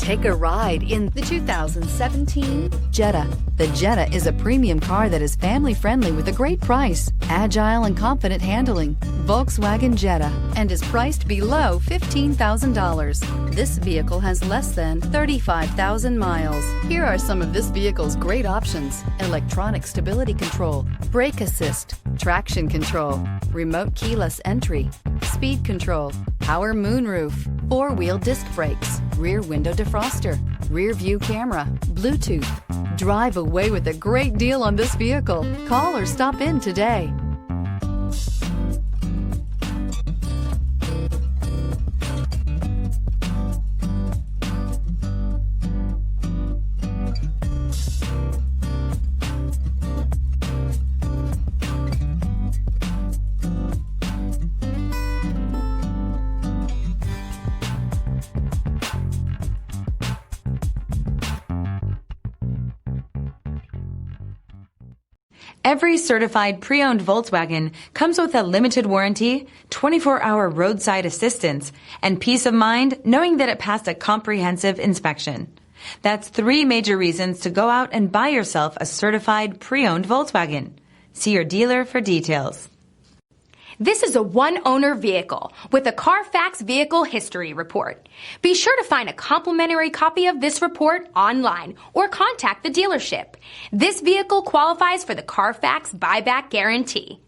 Take a ride in the 2017 Jetta. The Jetta is a premium car that is family-friendly with a great price, agile and confident handling. Volkswagen Jetta, and is priced below $15,000. This vehicle has less than 35,000 miles. Here are some of this vehicle's great options: electronic stability control, brake assist, traction control, remote keyless entry, speed control, power moonroof, four-wheel disc brakes, rear window defroster, rear view camera, Bluetooth. Drive away with a great deal on this vehicle. Call or stop in today. Every certified pre-owned Volkswagen comes with a limited warranty, 24-hour roadside assistance, and peace of mind knowing that it passed a comprehensive inspection. That's 3 major reasons to go out and buy yourself a certified pre-owned Volkswagen. See your dealer for details. This is a one-owner vehicle with a CARFAX Vehicle History Report. Be sure to find a complimentary copy of this report online or contact the dealership. This vehicle qualifies for the CARFAX Buyback Guarantee.